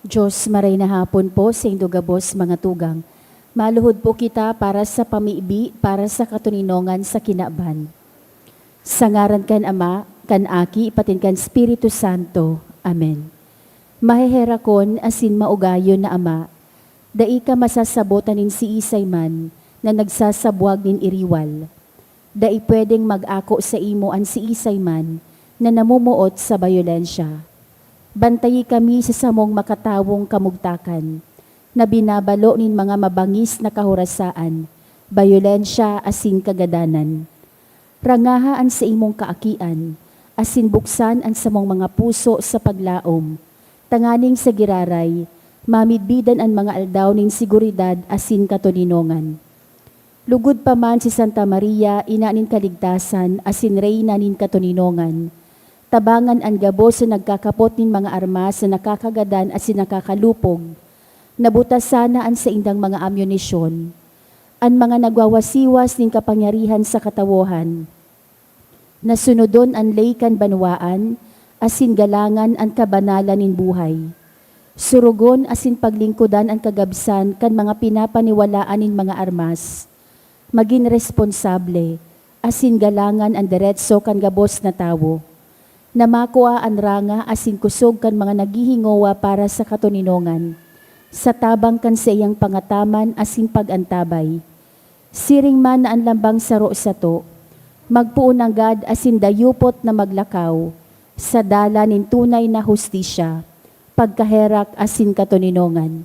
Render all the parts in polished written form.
Diyos, maray na hapon po sa indugabos mga tugang. Maluhod po kita para sa pamiibi, para sa katuninongan sa kinaban. Sa ngaran kan Ama, kan Aki, ipatin kan Espiritu Santo. Amen. Maheherakon asin maugayon na Ama, dai ka masasabotan nin si Isay man, na nagsasabwag nin iriwal. Dai pwedeng mag-ako sa imo an si Isay man, na namumuot sa bayolensya. Bantayi kami sa samong makatawong kamugtakan, na binabalo nin mga mabangis na kahurasaan, bayolensya asin kagadanan. Rangahaan sa imong kaakian, asin buksan ang samong mga puso sa paglaom, tanganing sa giraray, mamidbidan ang mga aldaw ning seguridad asin katuninongan. Lugod pa man si Santa Maria, ina nin kaligtasan, asin reyna nin katuninongan. Tabangan ang gabo sa nagkakapot nin mga armas na nakakagadan at sinakakalupog. Nabutasan na ang sa indang mga ammunisyon. Ang mga nagwawasiwas nin kapangyarihan sa katawohan. Nasunodon ang laykan banwaan, asin galangan ang kabanalan nin buhay. Surugon asin paglingkudan ang kagabsan kan mga pinapaniwalaan nin mga armas. Maging responsable, asin galangan ang diretso kan gabos na tawo. Namakua ang ranga asin kusog kan mga naghihingowa para sa katuninongan. Sa tabang kan sa iyang pangataman asin pagantabay. Siring man na ang lambang saro sa to, magpuunagad asin dayupot na maglakaw, sa dala nin tunay na hustisya, pagkaherak asin katuninongan.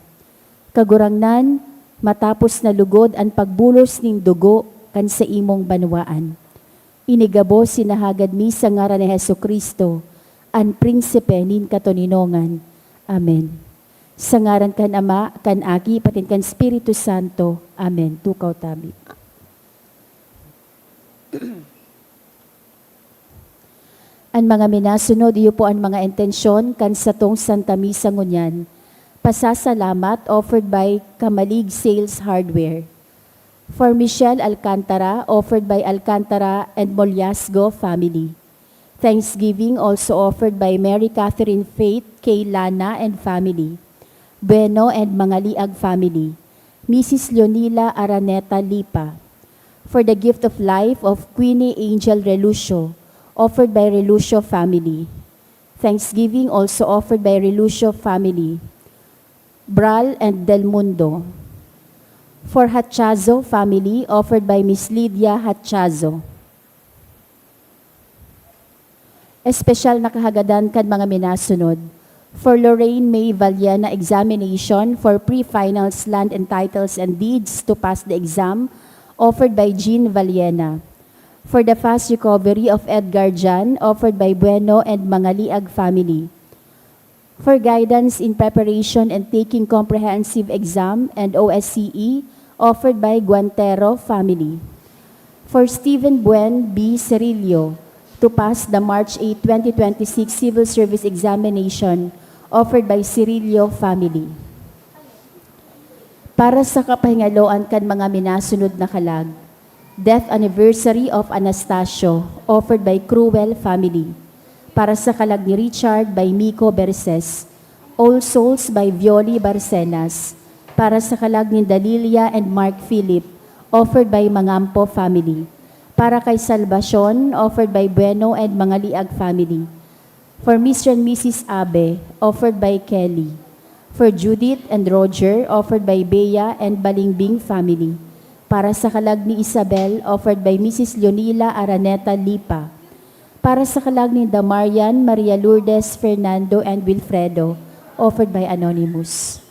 Kagurangnan, matapos na lugod ang pagbulos ning dugo kan sa imong banwaan. Inigabo sinahagad mi sa ngaran ni Hesukristo, ang prinsipe nin katuninongan. Amen. Sa ngaran kan Ama, kan Aki, patin kan Espiritu Santo. Amen. Tukaw tabi. Ang mga minasunod, iyo po ang mga intensyon kan sa tong Santa Misa ngunyan. Pasasalamat offered by Kamalig Sales Hardware. For Michelle Alcantara, offered by Alcantara and Molyasgo family. Thanksgiving also offered by Mary Catherine Faith, Kay Lana and family. Bueno and Mangaliag family. Mrs. Leonila Araneta Lipa. For the gift of life of Queenie Angel Relucio, offered by Relucio family. Thanksgiving also offered by Relucio family. Bral and Del Mundo. For Hatchazo family, offered by Miss Lydia Hatchazo. Espesyal na kahagadan kan mga minasunod. For Lorraine May Valiana examination for pre-finals land and titles and deeds to pass the exam, offered by Jean Valiena. For the fast recovery of Edgar Jan, offered by Bueno and Mangaliag family. For guidance in preparation and taking comprehensive exam and OSCE, offered by Guantero family. For Stephen Buen B. Cirillo, to pass the March 8, 2026 Civil Service Examination, offered by Cirillo family. Para sa kapahingaloan kan mga minasunod na kalag, Death Anniversary of Anastasio, offered by Cruel family. Para sa kalag ni Richard by Miko Berses. All Souls by Violi Barcenas. Para sa kalag ni Dalilia and Mark Philip, offered by Mangampo family. Para kay Salvacion, offered by Bueno and Mangaliag family. For Mr. and Mrs. Abe, offered by Kelly. For Judith and Roger, offered by Bea and Balingbing family. Para sa kalag ni Isabel, offered by Mrs. Leonila Araneta Lipa. Para sa kalag ni Damarian, Maria Lourdes, Fernando and Wilfredo, offered by Anonymous.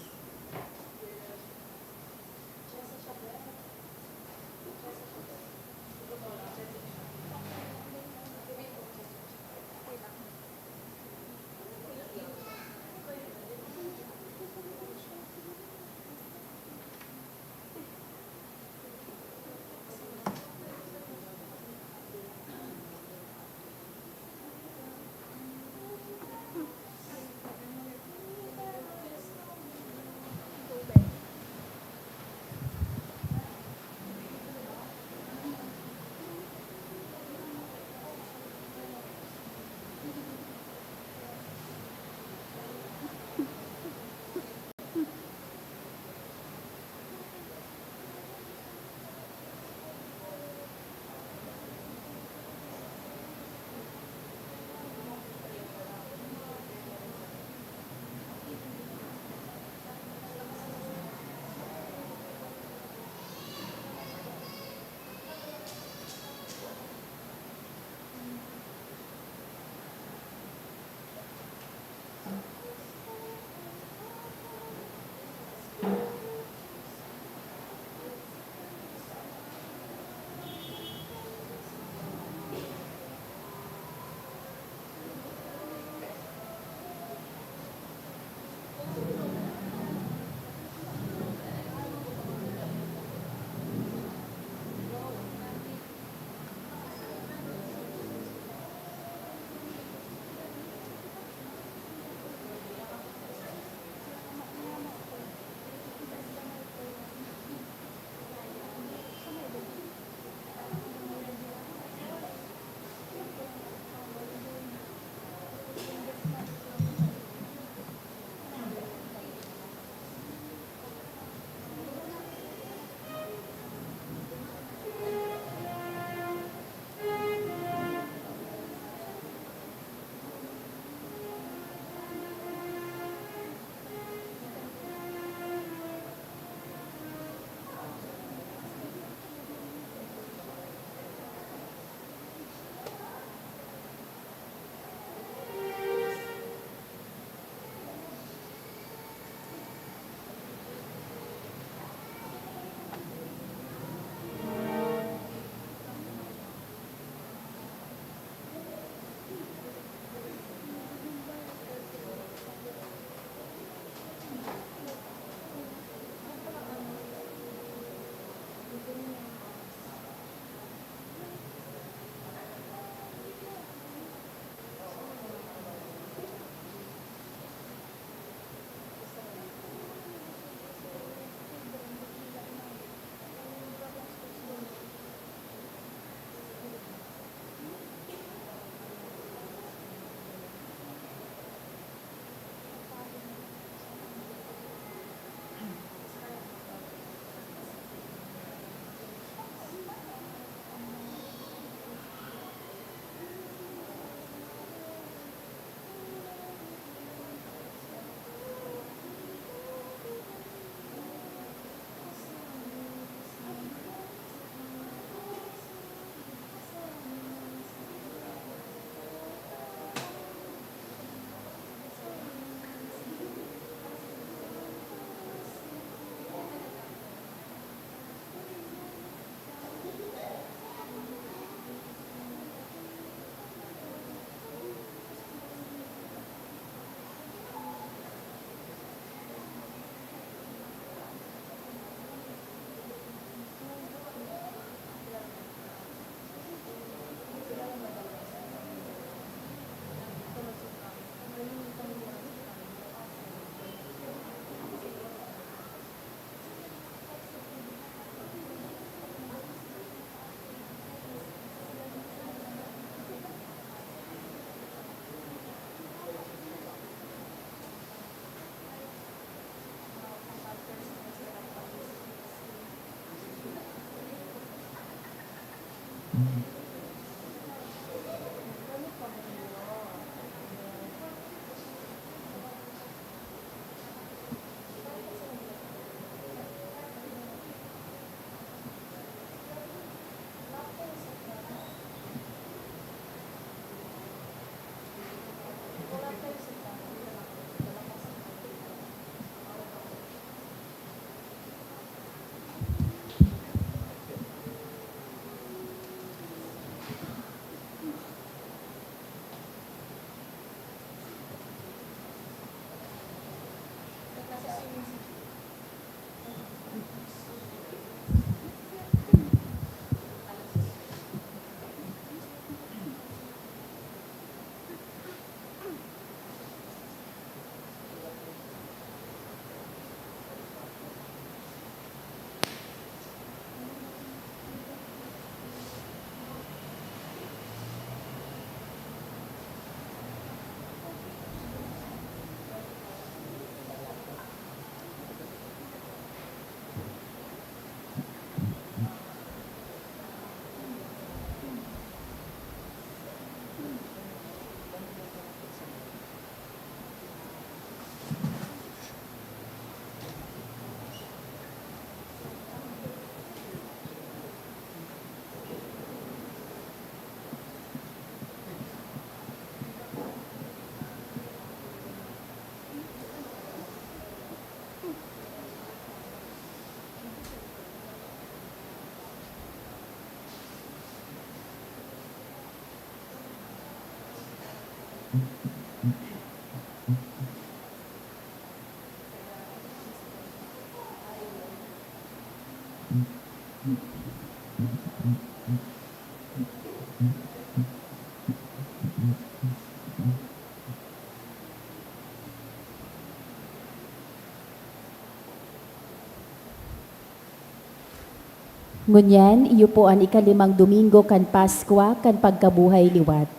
Ngunyan, iyo po ang ikalimang Domingo kan Paskwa kan pagkabuhay liwat.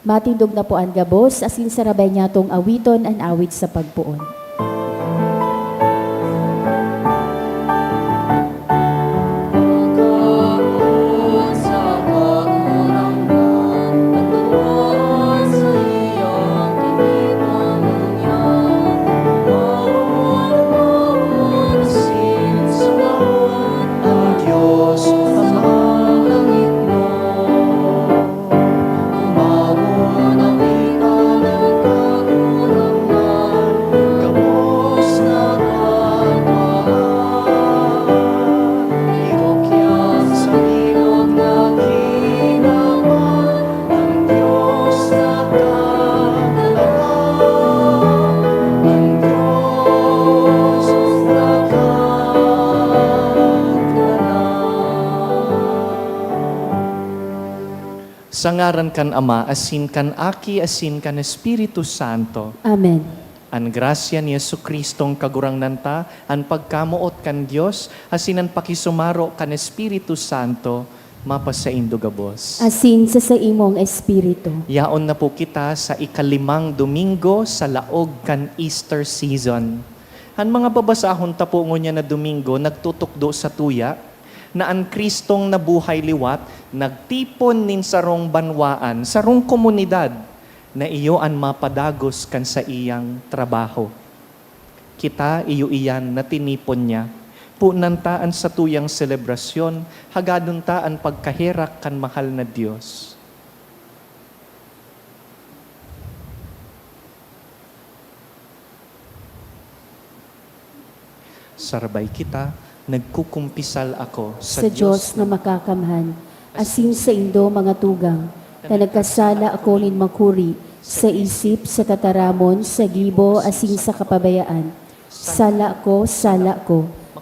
Matindog na po ang gabos, asin sarabay niya tong awiton an awit sa pagpuon. Ang Sa ngaran kan Ama, asin kan Aki, asin kan Espiritu Santo. Amen. An grasya ni Jesucristong kagurangnan ta, an pagkamuot kan Dios, asin an pakisumaro kan Espiritu Santo, mapasaindo gabos. Asin sa imong espiritu. Yaon na po kita sa ikalimang Domingo sa laog kan Easter season. Ang mga babasahon ta po ngunya na Domingo nagtutukdo sa tuya na ang Kristong nabuhay liwat nagtipon nin sarong banwaan, sarong komunidad na iyo an mapadagos kan sa iyang trabaho. Kita iyo iyan na tinipon niya. Punantaan sa tuyang selebrasyon, hagadon ta ang pagkahirak kan mahal na Diyos. Sarbay kita, nagkukumpisal ako Sa Diyos na makakamhan, asin sa indo mga tugang, na nagkasala ako nin makuri, sa isip, sa tataramon, sa gibo, asin sa kapabayaan. Sala ko,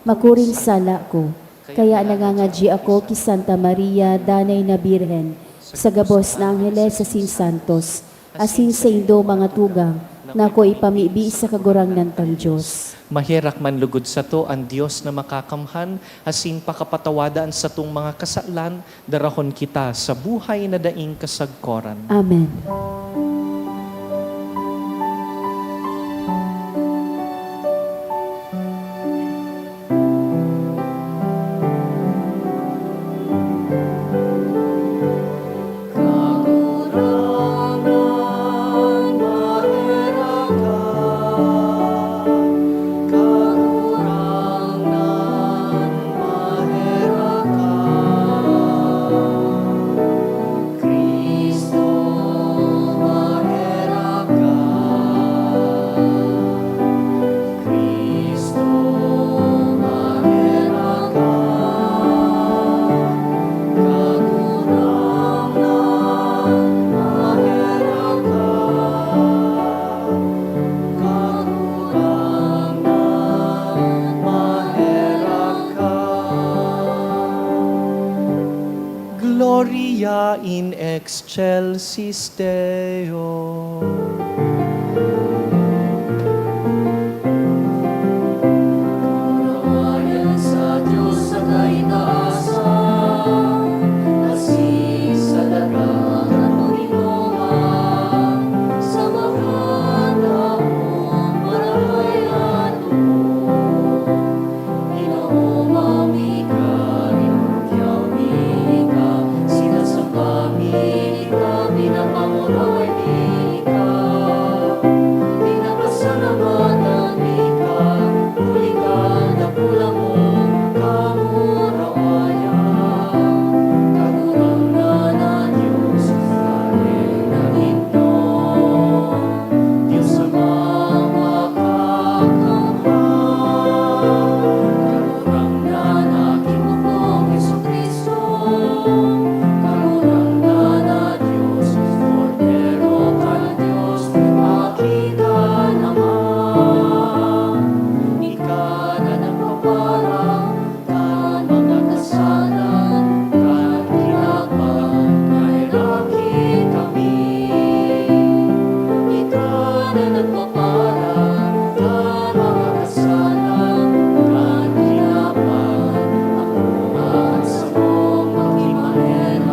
makuring sala ko. Kaya nangangadji ako ki Santa Maria, Danay na Birhen, sa gabos na Angeles asin Santos, asin sa indo mga tugang, na ako ipamibi sa kagurangnan tang Diyos. Mahirak man lugod sa to ang Diyos na makakamhan, asin pakapatawadaan sa tung mga kasalan, darahon kita sa buhay na daing kasagkoran. Amen. Gloria in excelsis Deo. Ayan sa Diyos sa kaitaasan, asin sa dagat at Panginoon, sa mga taong marahay at tumo. Ginoong mamika, inutyaw ka, sinasambami ka, pinapanguraway ka, pinapasalamatan ka, huli ka na pula mo, kamurawayan. Kagurangnan na Diyos, kare na ginto, Diyos amang makakamhan. Kagurangnan na kimupong Jesucristo, kagurangnan na Diyos, Cordero ka na Diyos, akita naman. Ika na nagpaparang, kan mga kasalan, kan kinakpan, kahiraki kami. Ika na nagpaparang, kan mga kasalan, kan kinakpan, ako man sa mong makimaheran.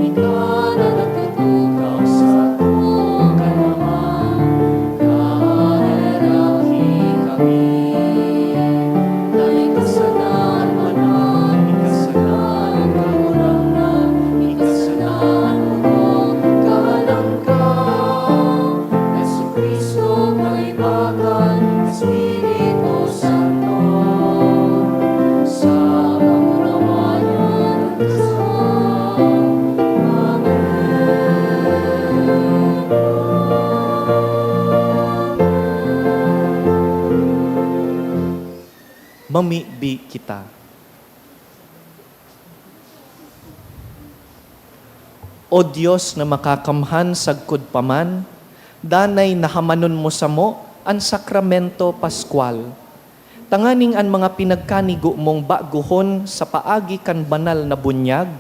Ika na nagtutukaw sa tuong kanaman, kahiraki kami. Dahil kasalan manan, ikasalan kagurangnan, ikasalan mo, kahalang ka. Jesucristo, kaibagan, Espiritu Santo, sa pangurawayan ng Diyos. Mamibi kita. O Diyos na makakamhan sagkod paman, danay nahamanon mo sa mo ang sakramento Pascual. Tanganing ang mga pinagkanigo mong baguhon sa paagi kan banal na bunyag,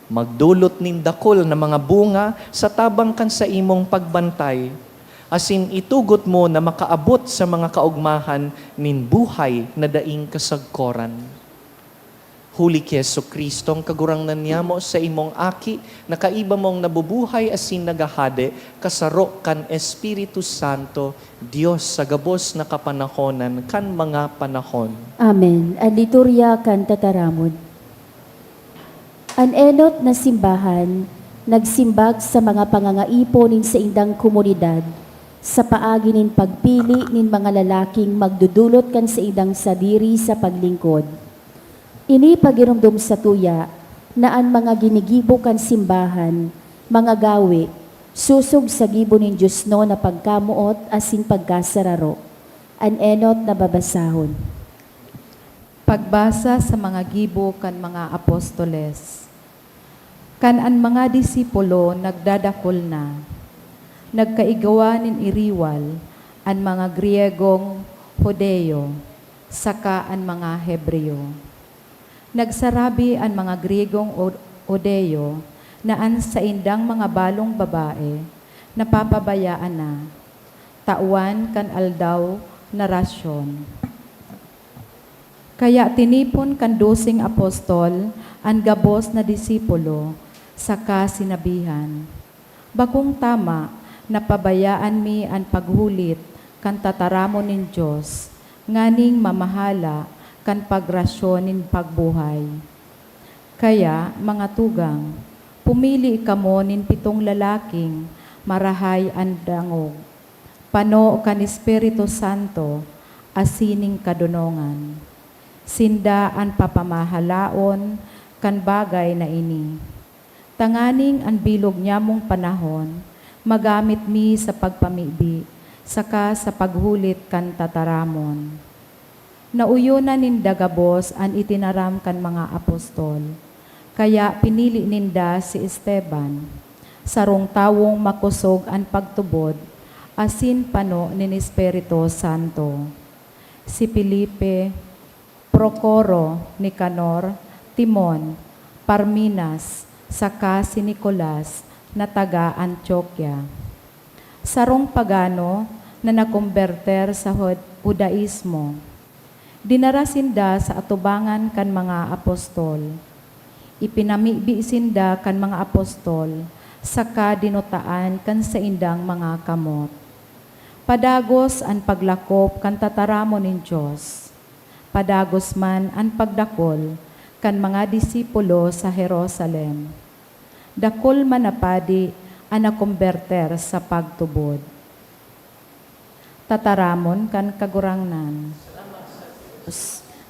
magdulot nin dakol na mga bunga sa tabang kan sa imong pagbantay, asin itugot mo na makaabot sa mga kaugmahan nin buhay na daing kasagkoran. Huli ki Jesucristong kagurangnan niya mo sa imong aki, na kaiba mong nabubuhay asin nagahade, kasaro kan Espiritu Santo, Dios sa gabos na kapanahonan kan mga panahon. Amen. Ang liturya kan tataramod. Ang enot na simbahan, nagsimbag sa mga pangangaiponin sa indang komunidad, sa paagi nin pagpili nin mga lalaking magdudulot kan sa indang sadiri sa paglingkod. Ini pagirumdum sa tuya, na ang mga ginigibo kan simbahan, mga gawi, susog sa gibo nin Diyos no na pagkamuot asin pagkasararo. An enot na babasahon. Pagbasa sa mga gibo kan mga apostoles. Kan ang mga disipulo nagdadakol na, nagkaigawa nin iriwal ang mga Griegong Hodeo, saka ang mga Hebreo. Nagsarabi ang mga Griegong Hodeo na an sa indang mga balong babae, napapabayaan na, tauan kan aldaw na rasyon. Kaya tinipon kan 12 apostol ang gabos na disipulo, saka sinabihan, bakong tama, napabayaan mi ang paghulit kan tataramo nin Diyos, nganing mamahala kan pagrasyon nin pagbuhay. Kaya, mga tugang, pumili kamo nin 7 lalaking marahay ang dangog, pano kan Espiritu Santo, asining kadunongan. Sinda ang papamahalaon kan bagay na ini. Tanganing ang bilog niya mong panahon, magamit mi sa pagpamibi, saka sa paghulit kan tataramon. Nauyunan ninda gabos ang itinaram kan mga apostol, kaya pinili ninda si Esteban, sarong tawong makusog ang pagtubod, asin pano nin Espiritu Santo. Si Felipe, Procoro, Nicanor, Timon, Parminas, saka si Nicolas na taga Antioquia. Sarong pagano na nakumberter sa Judaismo. Dinara sinda sa atubangan kan mga apostol. Ipinamibi sinda kan mga apostol, saka dinutaan kan sa indang mga kamot. Padagos ang paglakop kan tataramo nin Diyos. Padagos man ang pagdakol kan mga disipulo sa Jerusalem. Dakol man napadi ang nakumberter sa pagtubod. Tataramon kan kagurangnan.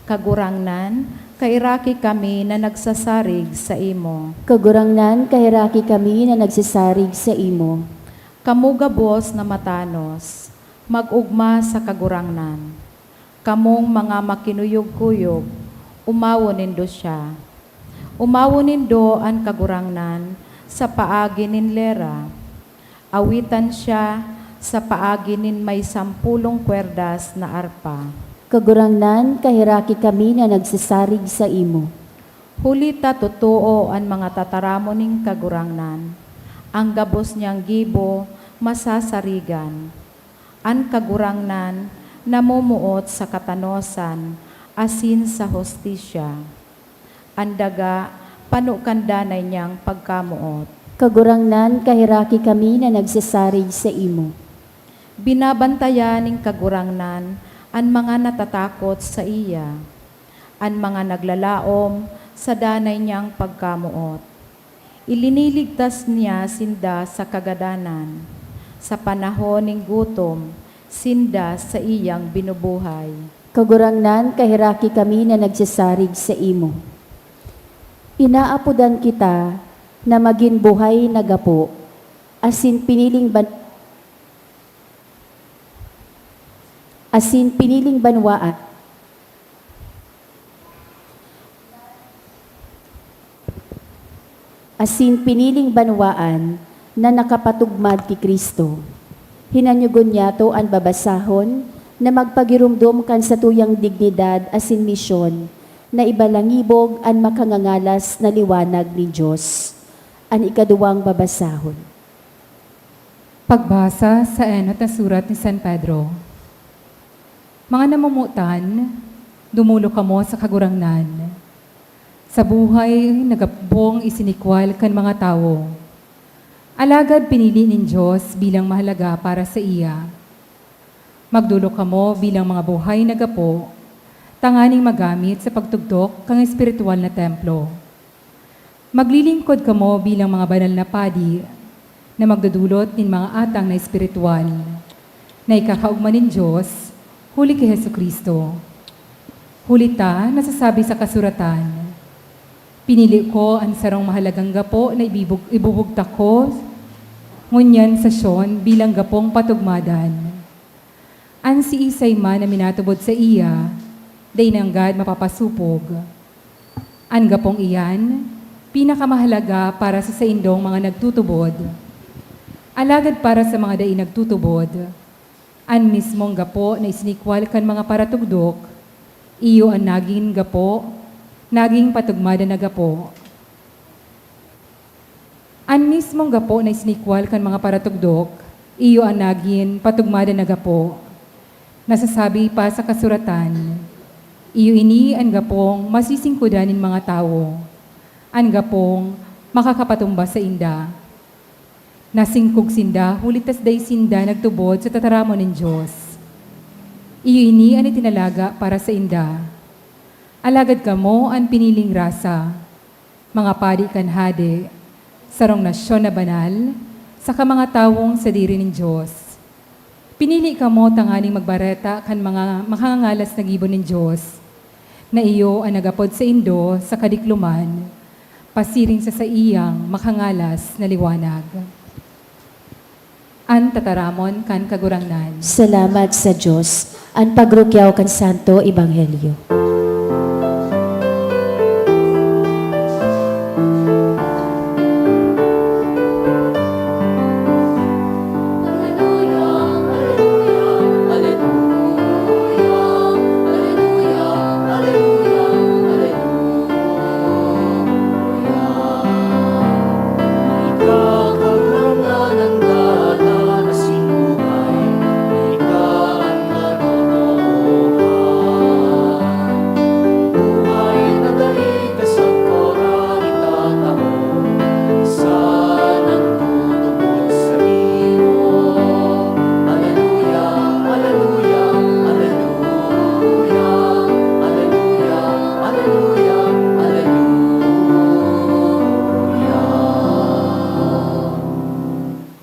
Kagurangnan, kairaki kami na nagsasarig sa imo. Kagurangnan, kahiraki kami na nagsisarig sa imo. Kamugabos na matanos, mag-ugma sa kagurangnan. Kamong mga makinuyog-kuyog, umawo nindo siya. Umawo nindo ang kagurangnan sa paagi nin lera. Awitan siya sa paagi nin may 10 kwerdas na arpa. Kagurangnan, kahiraki kami na nagsisarig sa imo. Hulita totoo ang mga tataramo ning kagurangnan. Ang gabos niyang gibo, masasarigan. Ang kagurangnan, namumuot sa katanosan, asin sa hostisya. Ang daga, panukandanay niyang pagkamuot. Kagurangnan, kahiraki kami na nagsisarig sa imo. Binabantayan ng kagurangnan ang mga natatakot sa iya, ang mga naglalaom sa danay niyang pagkamuot. Iliniligtas niya sinda sa kagadanan, sa panahon ng gutom, sinda sa iyang binubuhay. Kagurangnan, kahiraki kami na nagsisarig sa imo. Inaapudan kita na maging buhay na gapo, asin piniling banwaan. Asin piniling banwaan na nakapatugmad ti Kristo. Hinanyugon niya to ang babasahon na magpagirumdom kan sa tuyang dignidad asin misyon na ibalangibog an makangangalas na liwanag ni Diyos. An ikaduwang babasahon. Pagbasa sa enot na surat ni San Pedro. Mga namumutan, dumulo kamo sa kagurangnan. Sa buhay, nagabong isinikwal kan mga tao. Alagad pinili nin Diyos bilang mahalaga para sa iya. Magdulo kamo bilang mga buhay na gapo, tanganing magamit sa pagtugtok kang espiritual na templo. Maglilingkod kamo bilang mga banal na padi na magdudulot nin mga atang na espiritual na ikakaugman nin Diyos huli kay Jesucristo. Huli ta, nasasabi sa kasuratan, pinili ko ang sarong mahalagang gapo na ibubugta ko ngunyan sa Sion bilang gapong patugmadan. An si Isay man na minatubod sa iya, day nanggad mapapasupog. An gapong iyan, pinakamahalaga para sa saindong mga nagtutubod. Alagad para sa mga day nagtutubod, an mismong gapo na isinikwal kan mga paratugdok, iyo ang naging gapo, naging patugmada na gapo. An mismong gapo na isinikwal kan mga paratugdok, iyo ang naging patugmada na gapo. Nasasabi pa sa kasuratan, iyo ini ang gapong masisingkudanin mga tao, ang gapong makakapatumba sa inda. Nasingkog sinda, hulitas day sinda nagtubod sa tataramon ng Diyos. Iyo ini ang itinalaga para sa inda. Alagad kamo ang piniling rasa, mga padi kanhade, sarong nasyon na banal, sa mga tawong sa diri ng Diyos. Pinili kamo tanganing magbareta kan mga makangangalas na gibon ng Diyos, na iyo ang nagapod sa indo sa kadikluman, pasiring sa iyang makangalas na liwanag. An tataramon kan kagurangnan. Salamat sa Diyos. An pagrukyaw kan Santo Ebanghelyo.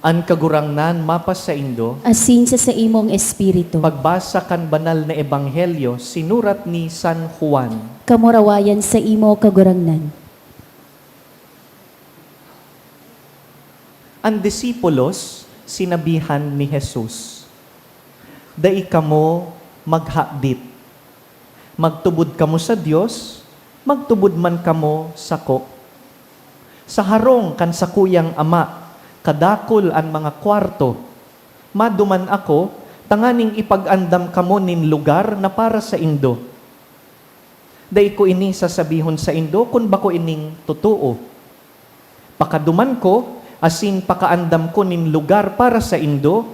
An kagurangnan mapas sa indo, Asin sa imong espiritu. pagbasa kan banal na ebanghelyo, sinurat ni San Juan. Kamurawayan sa imo kagurangnan. Ang disipulos, sinabihan ni Jesus, dai kamo maghabit. Magtubod kamo sa Dios, magtubod man kamo sako. Sa harong kan sakuyang ama, kadakol ang mga kwarto. Maduman ako, tanganing ipag-andam kamo nin lugar na para sa indo. Dai ko ini sasabihon sa indo, kun bako ining totoo. Pakaduman ko, asin pakaandam ko nin lugar para sa indo,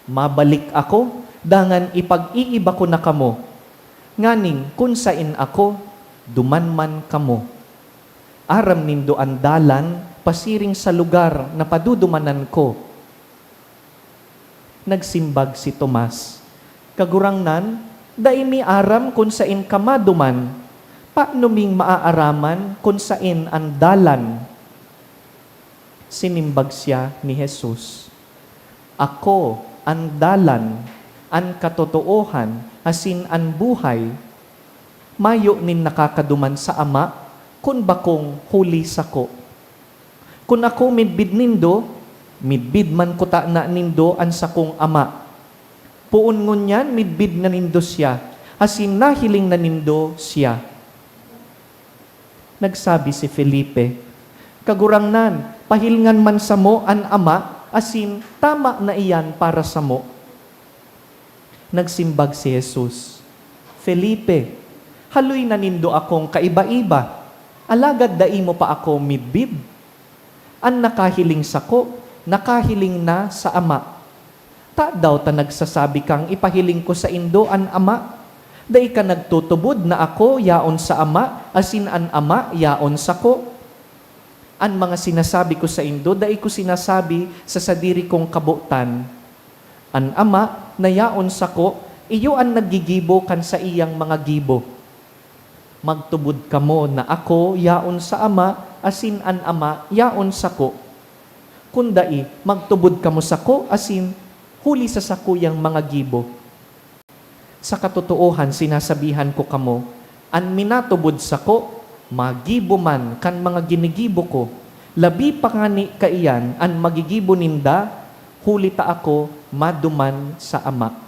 mabalik ako, dangan ipag-iiba ko na kamo. Nganing, kun sain ako, duman man kamo. Aram nindo ang dalan, pasiring sa lugar na padudumanan ko. Nagsimbag si Tomas, kagurangnan, dai mi aram kung sain kamaduman, paano ming maaaraman kung sain ang dalan? Sinimbag siya ni Jesus, ako ang dalan, ang katotoohan, asin ang buhay, mayo nin nakakaduman sa ama, kun bakong huli sako. Kung ako midbid nindo, midbid man kuta na nindo ang sakong ama. Puon ngunyan, midbid na nindo siya, asin nahiling na nindo siya. Nagsabi si Felipe, kagurangnan, pahilngan man sa mo ang ama, asin tama na iyan para sa mo. Nagsimbag si Jesus, Felipe, Haloy nanindo akong kaiba-iba. Alagad dai mo pa ako midbib. An nakahiling sako, nakahiling na sa ama. Ta daw ta nagsasabi kang ipahiling ko sa indo an ama. Dai ka nagtutubod na ako yaon sa ama, asin an ama yaon sako. An mga sinasabi ko sa indo, dai ko sinasabi sa sadiri kong kabutan. An ama na yaon sako, iyo ang nagigibo kan sa iyang mga gibo. Magtubod kamo na ako yaon sa ama, asin an ama yaon sako. Kundai, magtubod kamo sako, asin huli sa sakuyang mga gibo. Sa katotohan, sinasabihan ko kamo, an minatubod sako, magibo man kan mga ginigibo ko, labi pa nga ni kaiyan, an magigibo ninda, huli ta ako, maduman sa ama.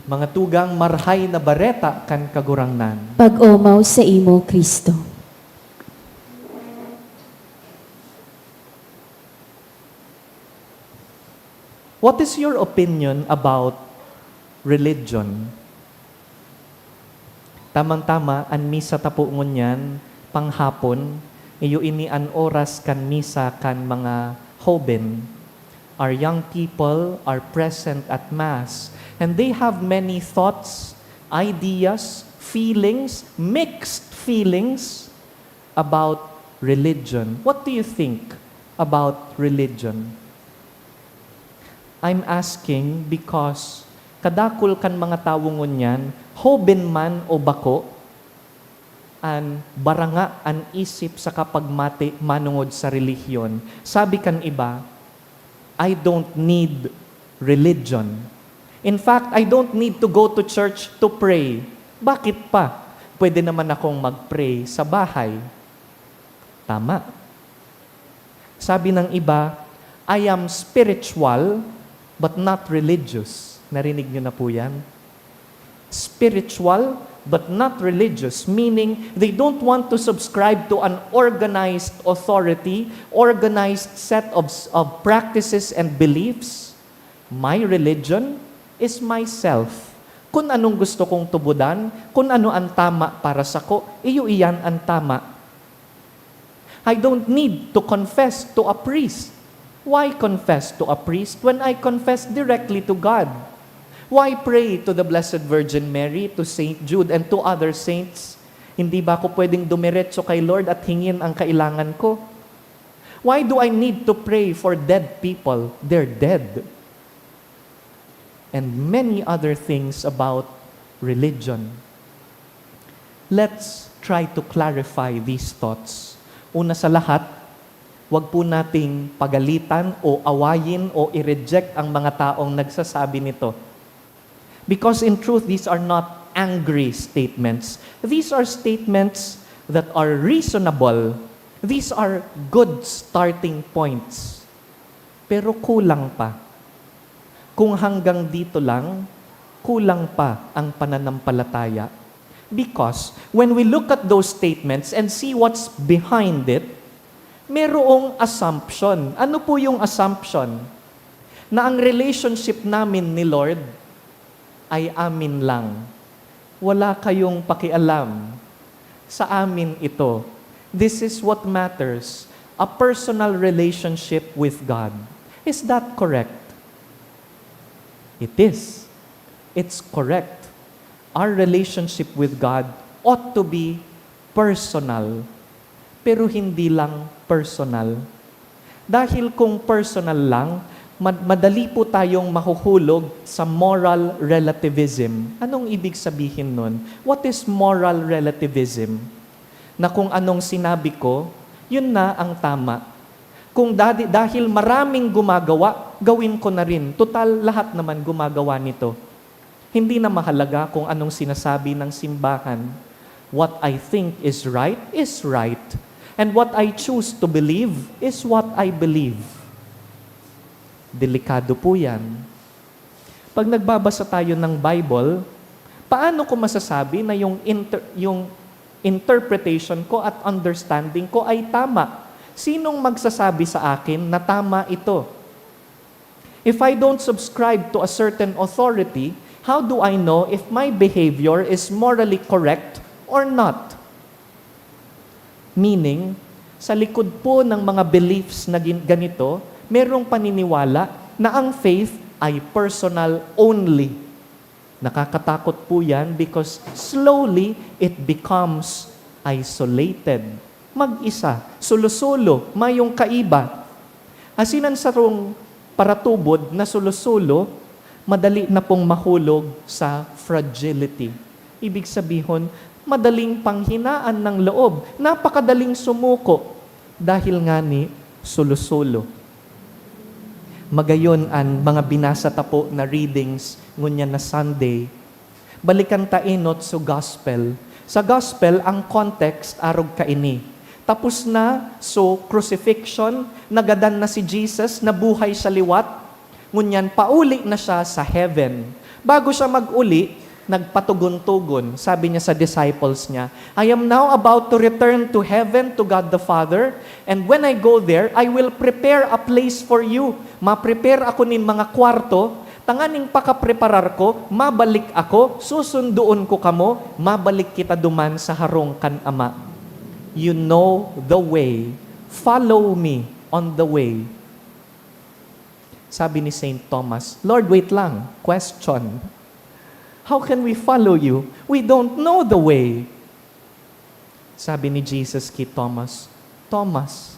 Mga tugang marhay na bareta kan kagurangnan. Pag-umaw sa imo, Kristo. What is your opinion about religion? Tamang-tama, an misa tapo ngunyan, panghapon, iyo ini an oras kan misa kan mga hoben. Our young people are present at Mass, and they have many thoughts, ideas, feelings, mixed feelings about religion. What do you think about religion? I'm asking because kadakul kan mga tawo ngunyan, hoben man o bako, an baranga an isip sa kapagmati manungod sa relihiyon. Sabi kan iba, I don't need religion. In fact, I don't need to go to church to pray. Bakit pa? Pwede naman akong mag-pray sa bahay. Tama. Sabi ng iba, I am spiritual but not religious. Narinig niyo na po yan? Spiritual but not religious, meaning they don't want to subscribe to an organized authority, organized set of practices and beliefs. My religion is myself. Kung anong gusto kong tubudan, kung ano ang tama para sa ko, iyo iyan ang tama. I don't need to confess to a priest. Why confess to a priest when I confess directly to God? Why pray to the Blessed Virgin Mary, to Saint Jude, and to other saints? Hindi ba ako pwedeng dumiretso kay Lord at hingin ang kailangan ko? Why do I need to pray for dead people? They're dead. And many other things about religion. Let's try to clarify these thoughts. Una sa lahat, huwag po nating pagalitan o awayin o i-reject ang mga taong nagsasabi nito. Because in truth, these are not angry statements. These are statements that are reasonable. These are good starting points. Pero kulang pa. Kung hanggang dito lang, kulang pa ang pananampalataya. Because when we look at those statements and see what's behind it, merong assumption. Ano po yung assumption? Na ang relationship namin ni Lord ay amin lang. Wala kayong pakialam. Sa amin ito. This is what matters. A personal relationship with God. Is that correct? It is. It's correct. Our relationship with God ought to be personal. Pero hindi lang personal. Dahil kung personal lang, madali po tayong mahuhulog sa moral relativism. Anong ibig sabihin nun? What is moral relativism? Na kung anong sinabi ko, yun na ang tama. Kung dahil maraming gumagawa, gawin ko na rin. Total, lahat naman gumagawa nito. Hindi na mahalaga kung anong sinasabi ng simbahan. What I think is right. And what I choose to believe is what I believe. Delikado po yan. Pag nagbabasa tayo ng Bible, paano ko masasabi na yung interpretation ko at understanding ko ay tama? Sinong magsasabi sa akin na tama ito? If I don't subscribe to a certain authority, How do I know if my behavior is morally correct or not? Meaning, sa likod po ng mga beliefs na ganito, merong paniniwala na ang faith ay personal only. Nakakatakot po yan because slowly it becomes isolated. Mag-isa, sulo-sulo, mayong kaiba. Asinan sa rong paratubod na sulo-sulo, madali na pong mahulog sa fragility. Ibig sabihin, madaling panghinaan ng loob, napakadaling sumuko dahil nga ni sulo-sulo. Magayon ang mga binasa tapo na readings ngunya na Sunday. Balikan ta inot sa gospel. Sa gospel, ang context arog kaini. Tapos na, so crucifixion, nagadan na si Jesus, nabuhay sa liwat, ngunyan pauli na siya sa heaven. Bago siya mag-uli, nagpatugon-tugon. Sabi niya sa disciples niya, I am now about to return to heaven to God the Father, and when I go there, I will prepare a place for you. Ma-prepare ako nin mga kwarto, tanganing pakapreparar ko, mabalik ako, susunduon ko kamo, mabalik kita duman sa harong kan Ama. You know the way. Follow me on the way. Sabi ni St. Thomas, Lord, wait lang. Question. How can we follow you? We don't know the way. Sabi ni Jesus kay Thomas, Thomas,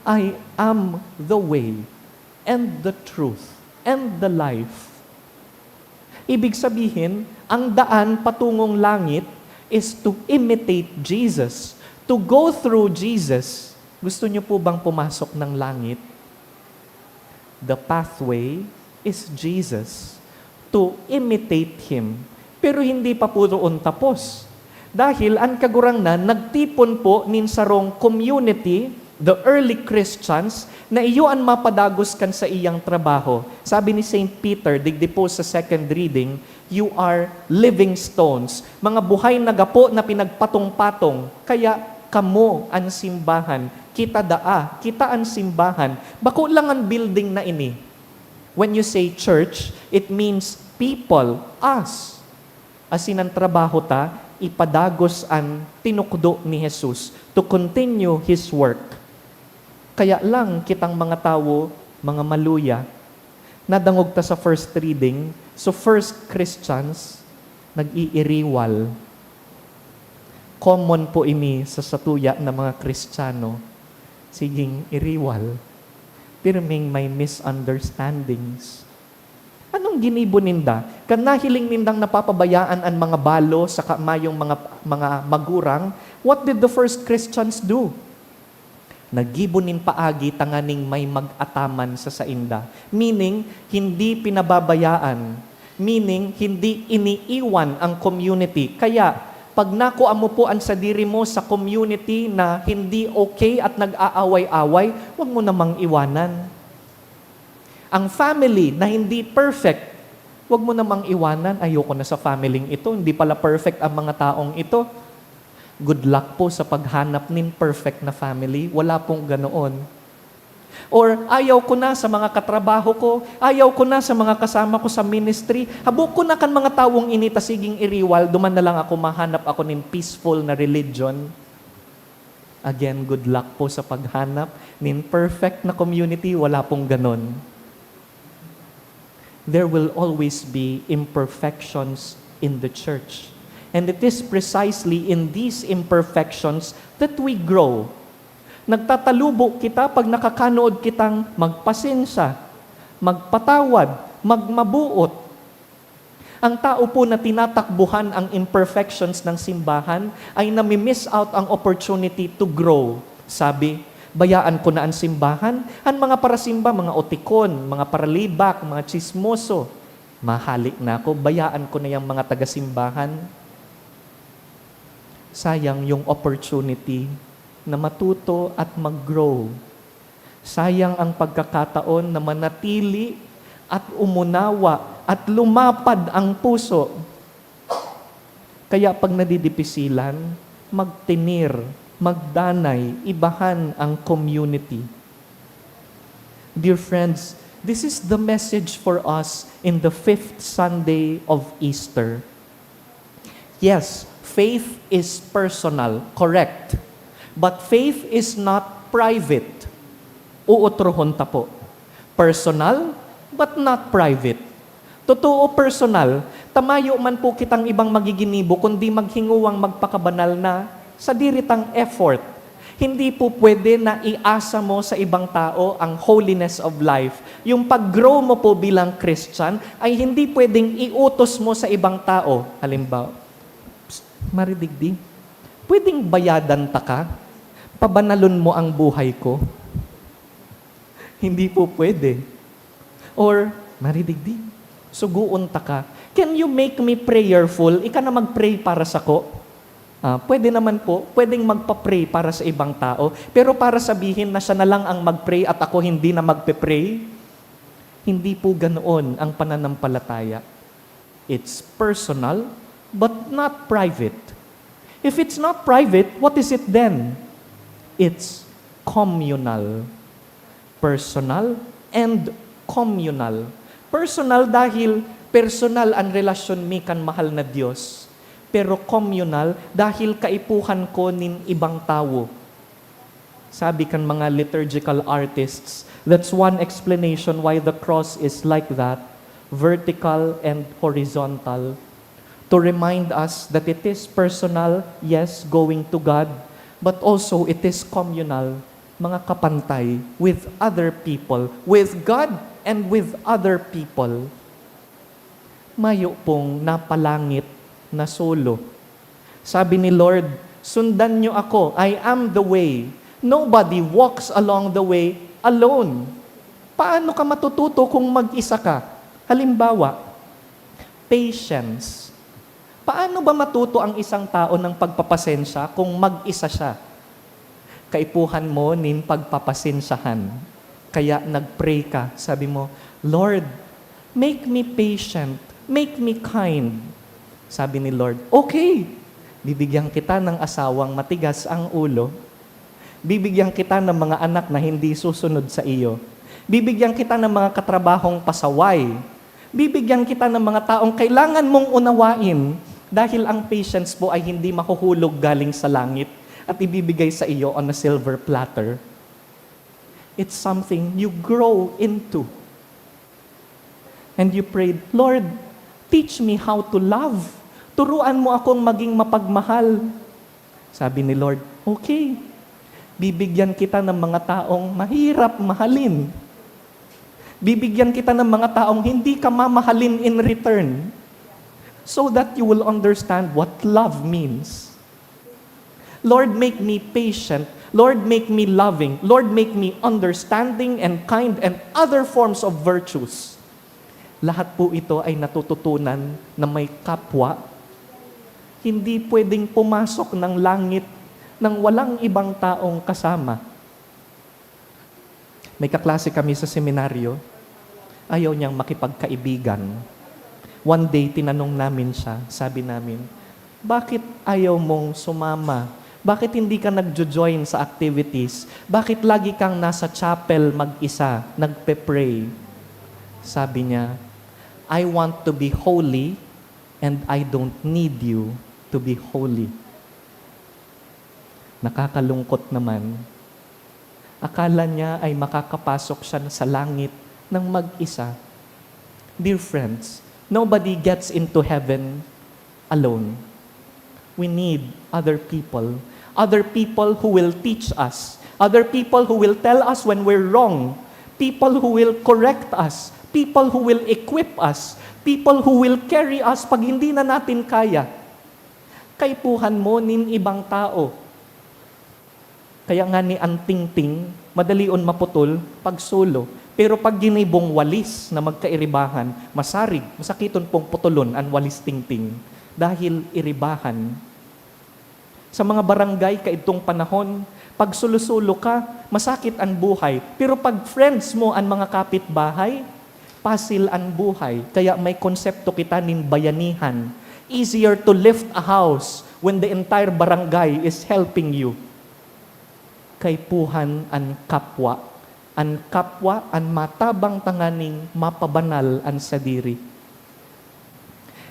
I am the way and the truth and the life. Ibig sabihin, ang daan patungong langit is to imitate Jesus, to go through Jesus. Gusto niyo po bang pumasok ng langit? The pathway is Jesus, to imitate Him. Pero hindi pa po roon tapos. Dahil ang kagurangnan, nagtipon po nin sarong community, the early Christians, na iyoan mapadagos kan sa iyang trabaho. Sabi ni St. Peter, digdi po sa second reading, you are living stones, mga buhay na gapo na pinagpatong-patong, kaya kamo ang simbahan, kita daa, kita ang simbahan, bako lang ang building na ini. When you say church, it means people, us. Asin ang trabaho ta, ipadagos ang tinukdo ni Jesus to continue His work. Kaya lang kitang mga tao, mga maluya, nadangog ta sa first reading, so first Christians, nag-iiriwal. Common po ini sa satuya ng mga Kristiyano, siging iriwal, pirming may misunderstandings. Anong ginibo ninda? Kan nahiling nindang napapabayaan ang mga balo sa kamayong mga magurang, what did the first Christians do? Nagibunin paagi tanganing may mag-ataman sa sainda. Meaning, hindi pinababayaan. Meaning, hindi iniiwan ang community. Kaya, pag nakuha mo po ang sadiri mo sa community na hindi okay at nag-aaway-away, huwag mo namang iwanan. Ang family na hindi perfect, huwag mo namang iwanan. Ayoko na sa family ito, hindi pala perfect ang mga taong ito. Good luck po sa paghanap nin perfect na family. Wala pong ganoon. Or ayaw ko na sa mga katrabaho ko, ayaw ko na sa mga kasama ko sa ministry, habok ko na kan mga tawong inita siging iriwal, duman na lang ako mahanap ako nin peaceful na religion. Again, good luck po sa paghanap nin perfect na community, wala pong ganon. There will always be imperfections in the church. And it is precisely in these imperfections that we grow. Nagtatalubo kita pag nakakanood kitang magpasensya, magpatawad, magmabuot. Ang tao po na tinatakbuhan ang imperfections ng simbahan ay nami-miss out ang opportunity to grow. Sabi, bayaan ko na ang simbahan, ang mga parasimba, mga otikon, mga paralibak, mga chismoso. Mahalik na ako, bayaan ko na yung mga taga-simbahan. Sayang yung opportunity na matuto at mag-grow. Sayang ang pagkakataon na manatili at umunawa at lumapad ang puso. Kaya pag nadidipisilan, magtinir, magdanay, ibahan ang community. Dear friends, This is the message for us in the 5th Sunday of Easter. Yes, faith is personal, correct. But faith is not private. Uutrohon ta po. Personal, but not private. Totoo personal, tamayo man po kitang ibang magiginibo, kundi maghinguwang magpakabanal na sa diritang effort. Hindi po pwede na iasa mo sa ibang tao ang holiness of life. Yung pag-grow mo po bilang Christian ay hindi pwedeng iutos mo sa ibang tao. Halimbawa, Maridigdi, pwedeng bayadan ta ka? Pabanalon mo ang buhay ko? Hindi po pwede. Or, Maridigdi, suguon ta ka. Can you make me prayerful? Ika na mag-pray para sa ko? Pwede naman po, pwedeng magpa-pray para sa ibang tao, pero para sabihin na siya na lang ang mag-pray at ako hindi na magpe-pray, hindi po ganoon ang pananampalataya. It's personal, but not private. If it's not private, what is it then? It's communal. Personal and communal. Personal dahil personal ang relasyon mi kan mahal na Diyos. Pero communal dahil kaipuhan ko nin ibang tao. Sabi kan mga liturgical artists, that's one explanation why the cross is like that, vertical and horizontal. To remind us that it is personal, yes, going to God, but also it is communal, mga kapantay, with other people, with God and with other people. Mayo pong napalangit na solo. Sabi ni Lord, sundan niyo ako, I am the way. Nobody walks along the way alone. Paano ka matututo kung mag-isa ka? Halimbawa, patience. Paano ba matuto ang isang tao ng pagpapasensya kung mag-isa siya? Kaipuhan mo nin pagpapasensyahan. Kaya nag-pray ka, sabi mo, Lord, make me patient, make me kind. Sabi ni Lord, okay, bibigyan kita ng asawang matigas ang ulo. Bibigyan kita ng mga anak na hindi susunod sa iyo. Bibigyan kita ng mga katrabahong pasaway. Bibigyan kita ng mga taong kailangan mong unawain dahil ang patience po ay hindi mahuhulog galing sa langit at ibibigay sa iyo on a silver platter. It's something you grow into. And you prayed, Lord, teach me how to love. Turuan mo akong maging mapagmahal. Sabi ni Lord, okay. Bibigyan kita ng mga taong mahirap mahalin. Bibigyan kita ng mga taong hindi ka mamahalin in return. So that you will understand what love means. Lord, make me patient. Lord, make me loving. Lord, make me understanding and kind and other forms of virtues. Lahat po ito ay natututunan na may kapwa. Hindi pwedeng pumasok ng langit nang walang ibang taong kasama. May kaklase kami sa seminaryo, ayaw niyang makipagkaibigan. One day, tinanong namin siya, sabi namin, bakit ayaw mong sumama? Bakit hindi ka nagjo-join sa activities? Bakit lagi kang nasa chapel mag-isa, nagpe-pray? Sabi niya, I want to be holy and I don't need you to be holy. Nakakalungkot naman. Akala niya ay makakapasok siya sa langit ng mag-isa. Dear friends, nobody gets into heaven alone. We need other people. Other people who will teach us. Other people who will tell us when we're wrong. People who will correct us. People who will equip us. People who will carry us pag hindi na natin kaya. Kaipuhan mo nin ibang tao. Kaya nga ni Antingting, madalion maputol pag solo. Pero pag ginibong walis na magkairibahan, masarig, masakiton pong putulon ang walis tingting. Dahil iribahan. Sa mga barangay kaitong panahon, pag sulusulo ka, masakit ang buhay. Pero pag friends mo ang mga kapitbahay, pasil ang buhay. Kaya may konsepto kita nin bayanihan. Easier to lift a house when the entire barangay is helping you. Kaipuhan ang kapwa. an kapwa, an matabang tanganing mapabanal an sadiri.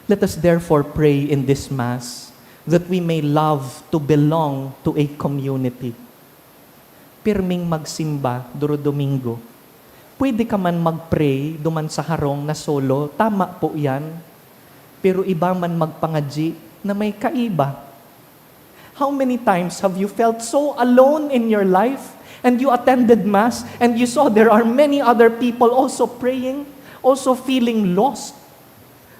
Let us therefore pray in this Mass that we may love to belong to a community. Pirming magsimba duro Domingo. Pwede ka man mag-pray duman sa harong na solo, tama po yan. Pero iba man magpangadji na may kaiba. How many times have you felt so alone in your life and you attended Mass and you saw there are many other people also praying, also feeling lost?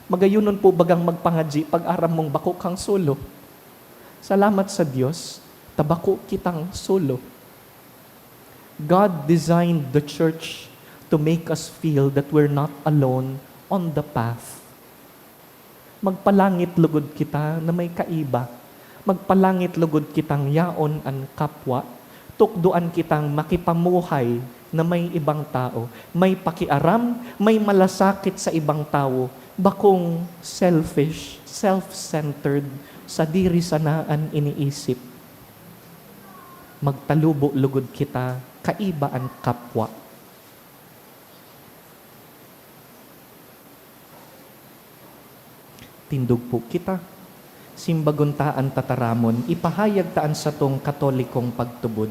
Magayunon po bagang magpangadji pag aram mong bako kang solo. Salamat sa Diyos, tabako kitang solo. God designed the church to make us feel that we're not alone on the path. Magpalangit lugod kita na may kaiba. Magpalangit lugod kitang yaon an kapwa. Tukduan kitang makipamuhay na may ibang tao. May pakiaram, may malasakit sa ibang tao. Bakong selfish, self-centered, sa diri sanaan iniisip. Magtalubo lugod kita, kaiba ang kapwa. Tindog po kita. Simbaguntaan tataramon, ipahayag taan sa tong katolikong pagtubod.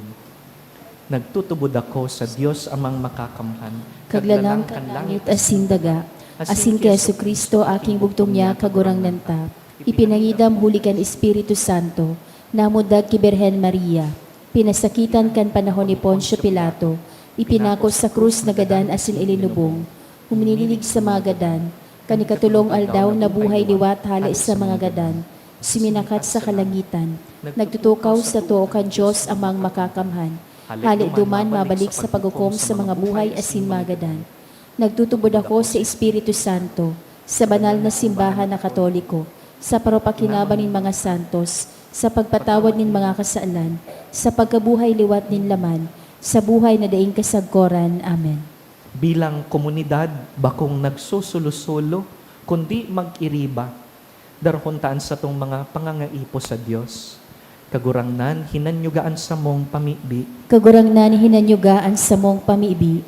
Nagtutubod ako sa Diyos amang makakamhan. Kaglalang kan langit asin daga, asin kay Jesucristo aking bugtong niya kagurang nanta. Ipinangidam huli kan Espiritu Santo, namudag ki Birhen Maria. Pinasakitan kan panahon ni Poncio Pilato, ipinako sa krus na gadan asin ilinubong. Huminilig sa mga gadan, kanikatulong aldaw na buhay liwat hala sa mga gadan. Siminakat sa kalangitan, nagtutukaw sa tuo kan Diyos amang makakamhan. Hali duman mabalik sa pagukom sa mga buhay asin magadan. Nagtutubod ako sa Espiritu Santo, sa banal na simbahan na Katoliko, sa paropakinaban nin mga santos, sa pagpatawad nin mga kasaalan, sa pagkabuhay liwat nin laman, sa buhay na daing kasagkoran. Amen. Bilang komunidad, bakong nagsusulo-sulo, kundi mag-iriba, darhuntaan sa tong mga pangangaipo sa Diyos. Kagurangnan, hinanyugaan sa mong pamibi, Kagurangnan hinanyugaan sa mong pamibi,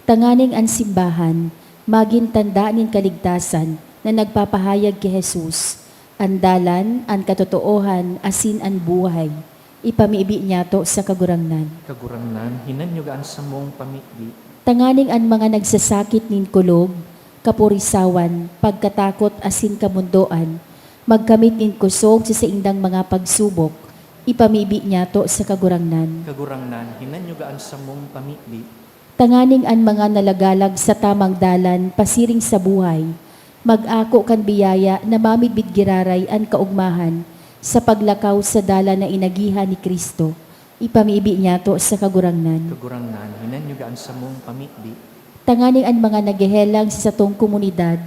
tanganing ang simbahan, maging tanda nin kaligtasan na nagpapahayag kay Jesus, andalan, ang katotoohan, asin ang buhay. Ipamibi niya to sa kagurangnan. kagurangnan, hinanyugaan sa mong pamibi, Tanganing ang mga nagsasakit nin kulog, kapurisawan, pagkatakot asin kamundoan, magkamit nin kusog sa indang mga pagsubok, ipamibi niya to sa kagurangnan. kagurangnan, hinanyugaan sa mong pamibi, Tanganing ang mga nalagalag sa tamang dalan, pasiring sa buhay, mag-ako kan biyaya na mamidbid giraray ang kaugmahan sa paglakaw sa dala na inagihan ni Kristo. Ipamibi niya to sa kagurangnan. kagurangnan, hinanyugaan sa mong pamibi, Tanganing ang mga nagehelang sa satong komunidad,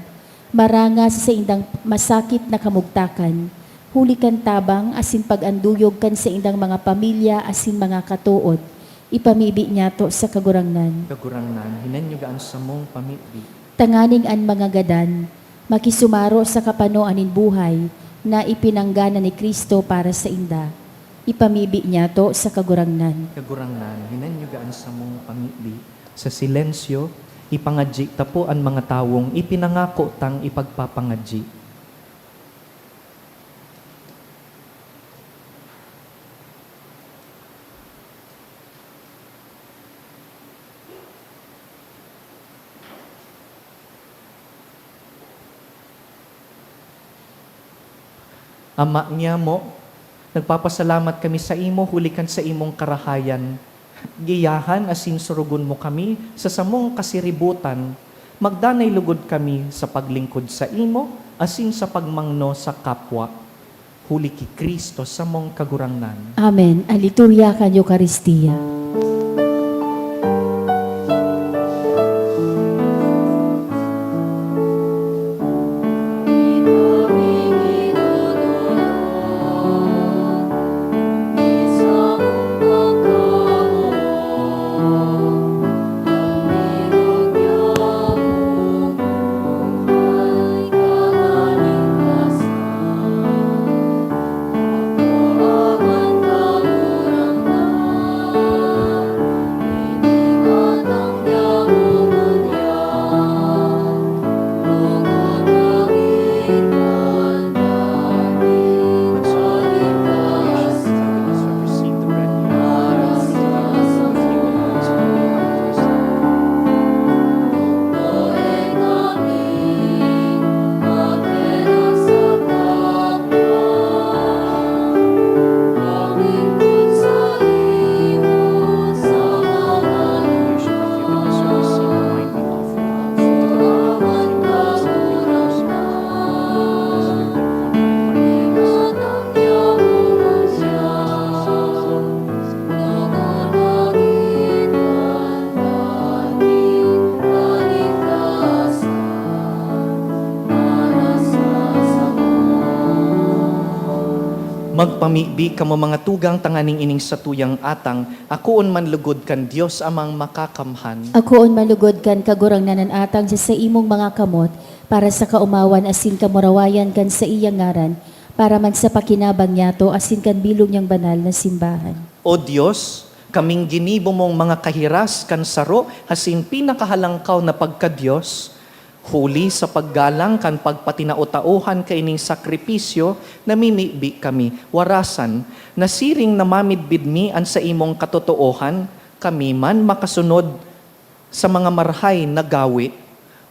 maranga sa indang masakit na kamugtakan, huli kan tabang asin pag-anduyog kan sa indang mga pamilya asin mga katuod, ipamibi niya to sa kagurangnan. kagurangnan, hinanyugaan sa mong pamibi, Tanganing ang mga gadan, makisumaro sa kapanoan nin buhay na ipinanggana ni Kristo para sa inda. Ipamibi niya to sa kagurangnan. kagurangnan, hinanyugaan sa mong pamibi, sa silensyo, ipangadji tapo ang mga tawong ipinangako tang ipagpapangadji. Ama niya mo, nagpapasalamat kami sa imo, hulikan sa imong karahayan. Giyahan asin surugon mo kami sa samong kasiributan. Magdanay lugod kami sa paglingkod sa imo, asin sa pagmangno sa kapwa. Huli ki Kristo sa mong kagurangnan. Amen. Ang liturya kan Eucharistia. Magpamibi kamo mga tugang tanganing ining sa tuyang atang, akoon man lugod kan Dios amang makakamhan. Akoon malugod kan kagurangnanan atang sa imong mga kamot, para sa kaumawan asin kamurawayan kan sa iyang ngaran, para man sa pakinabang yato asin kan bilog niyang banal na simbahan. O Dios, kaming ginibo mong mga kahiras kan saro, hasin pinakahalangkaw na pagka-Dios, huli sa paggalang kan pagpatinao-tauhan kaining sakripisyo, namimibi kami, warasan, nasiring namamidbid mi an sa imong katotoohan, kami man makasunod sa mga marhay na gawi,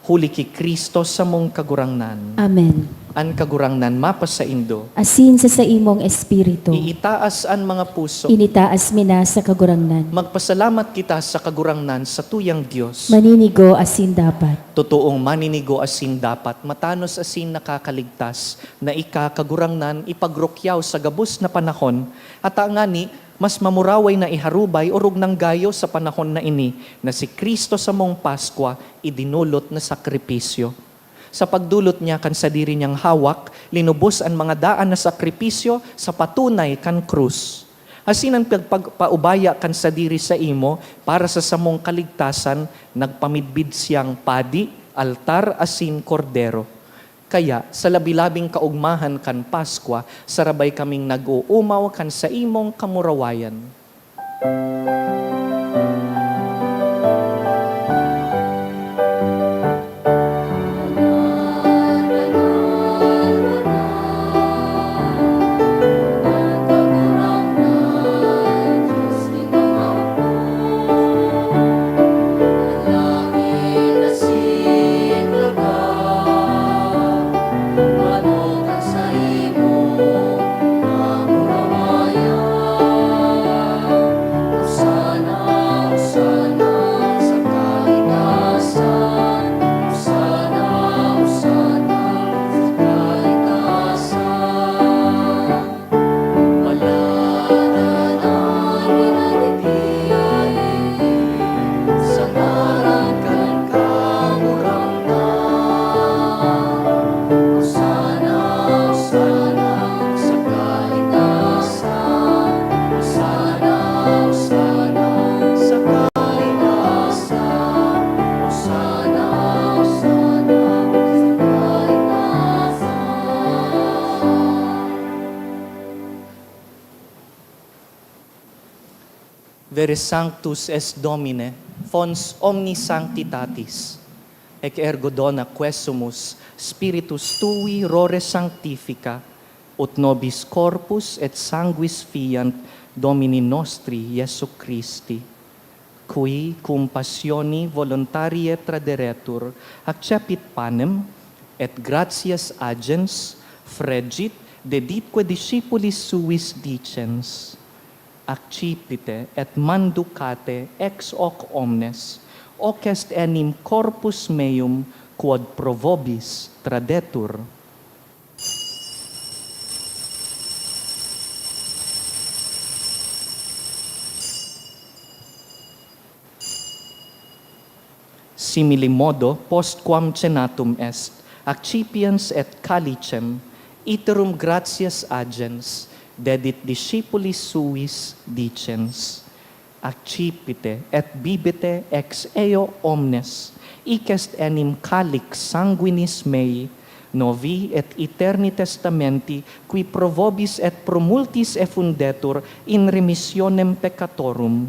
huli ki Kristo sa mong kagurangnan. Amen. An kagurangnan mapas sa Indo. Asin sa imong espiritu, Iitaas an mga puso. initaas mina sa kagurangnan. Magpasalamat kita sa kagurangnan sa tuyang Diyos. Maninigo asin dapat. Totoong maninigo asin dapat, matanos asin nakakaligtas, na ikakagurangnan ipagrokyaw sa gabus na panahon, at angani, mas mamuraway na iharubay urog ng gayo sa panahon na ini, na si Kristo sa mong Paskwa, idinulot na sakripisyo. Sa pagdulot niya kan sa diri niyang hawak, linubos ang mga daan na sakripisyo sa patunay kan krus. Asin ang pagpaubaya kan sa diri sa imo para sa samong kaligtasan, nagpamidbid siyang padi, altar, asin, kordero. Kaya sa labilabing kaugmahan kan Paskwa, sarabay kaming nag-uumaw kan sa imong kamurawayan. Vere sanctus es Domine, fons omni sanctitatis, ec ergo dona quesumus, spiritus tui rore sanctifica, ut nobis corpus et sanguis fiant Domini nostri Iesu Christi, qui cum passioni voluntarie traderetur, accepit panem, et gratias agens, fregit, deditque discipulis suis dicens, accipite et manducate ex hoc omnes, hoc est enim corpus meum quod pro vobis tradetur. Simili modo, postquam cenatum est, accipiens et calicem, iterum gratias agens, dedit discipulis suis dicens, accipite et bibite ex eo omnes, hic est enim calix sanguinis mei, novi et eterni testamenti, qui pro vobis et pro multis effundetur in remissionem peccatorum,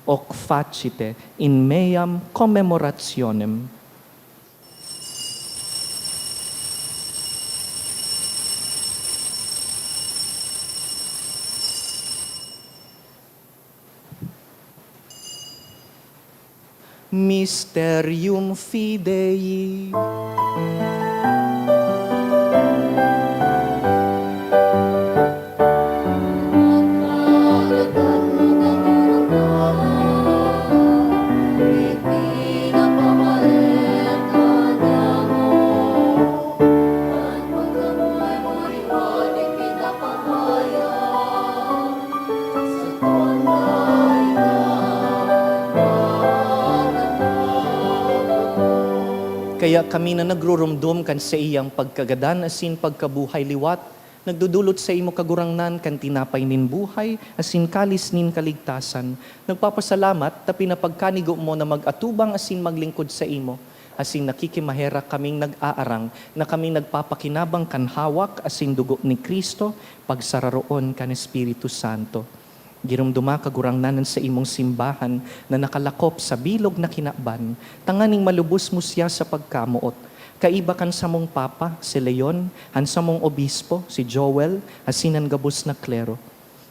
hoc facite in meam commemorationem. Mysterium Fidei. Kaya kami na nagrurumdum kan sa iyang pagkagadan asin pagkabuhay liwat, Nagdudulot sa imo kagurangnan kan tinapay nin buhay, asin kalis nin kaligtasan. Nagpapasalamat ta pinapagkanigo mo na mag-atubang asin maglingkod sa imo. Asin nakikimahera kaming nag-aarang na kaming nagpapakinabang kan hawak asin dugo ni Kristo pagsararoon kan Espiritu Santo. Girumduma kagurangnanan sa imong simbahan na nakalakop sa bilog na kinaban, tanganing malubos mo siya sa pagkamuot. Kaiba kan sa mong papa, si Leon, han sa mong obispo, si Joel, asinan gabos na klero.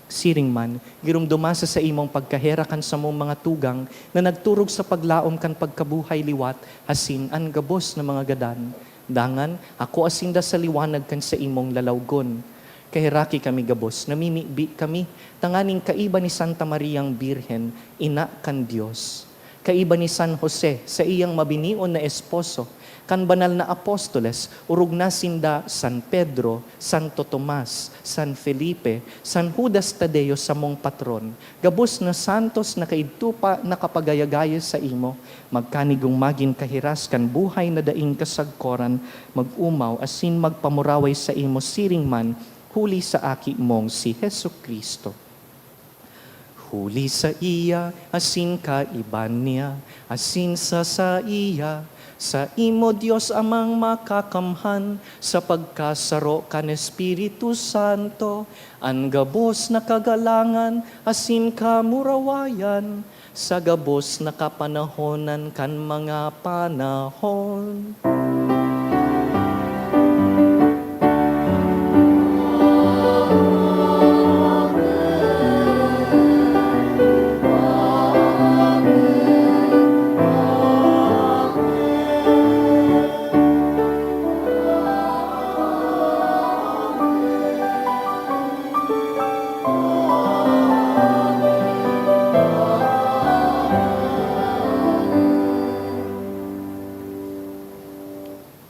Siring man, girumduma sa imong pagkahera kan sa mong mga tugang na nagturog sa paglaom kan pagkabuhay liwat, asin an gabos na mga gadan. Dangan, ako asinda sa liwanag kan sa imong lalawgon. Kahiraki kami gabos, namimibi kami, tanganing kaiba ni Santa Mariang Birhen, ina kan Diyos. Kaiba ni San Jose, sa iyang mabinion na esposo, kan banal na apostoles, urog na sinda San Pedro, Santo Tomas, San Felipe, San Judas Tadeo sa mong patron. Gabos na santos na kaidtupa na kapagayagaya sa imo, magkanigong magin kahiras kan buhay na daing kasagkoran, mag-umaw asin magpamuraway sa imo siring man, huli sa aki mong si Hesu Kristo. Huli sa iya, asin kaiban niya, asin sa iya, sa imo Dios amang makakamhan, sa pagkasaro kan Espiritu Santo, ang gabos na kagalangan, asin kamurawayan, sa gabos na kapanahonan kan mga panahon.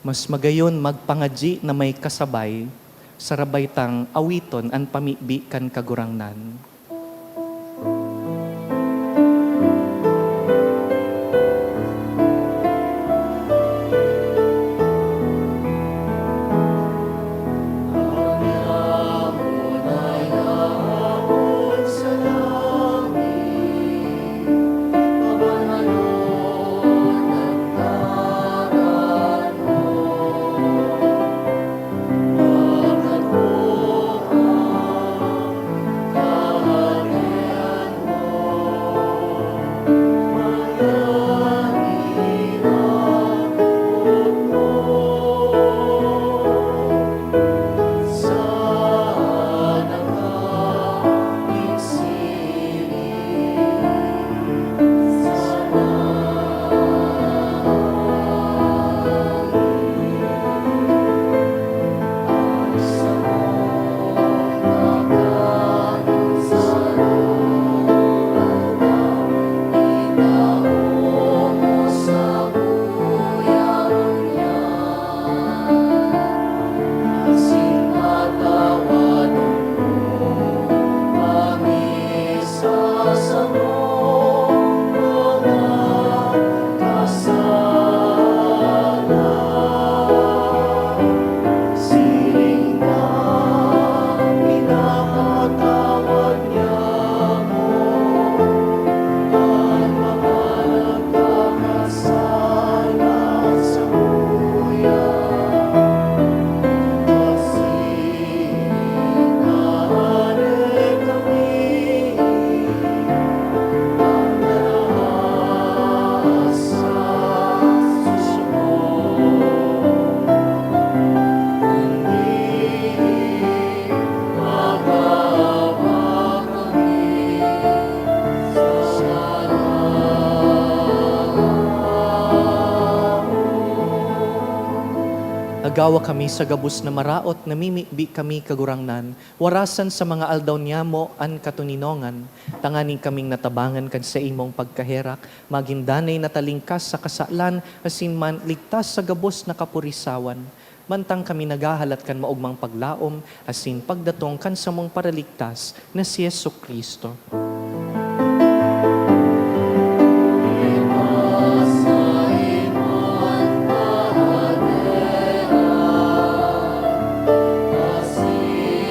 Mas magayon magpangadji na may kasabay, sarabay tang awiton an pamibi kan kagurangnan. Nagawa kami sa gabos na maraot, namimibi kami kagurangnan, warasan sa mga aldaw niyamo an katuninongan, tanganing kaming natabangan kan sa imong pagkaherak, magindanay natalingkas sa kasalan, asin man ligtas sa gabos na kapurisawan. Mantang kami nagahalat kan maugmang paglaom, asin pagdatong kan sa mong paraligtas na si Yesu Kristo. Asin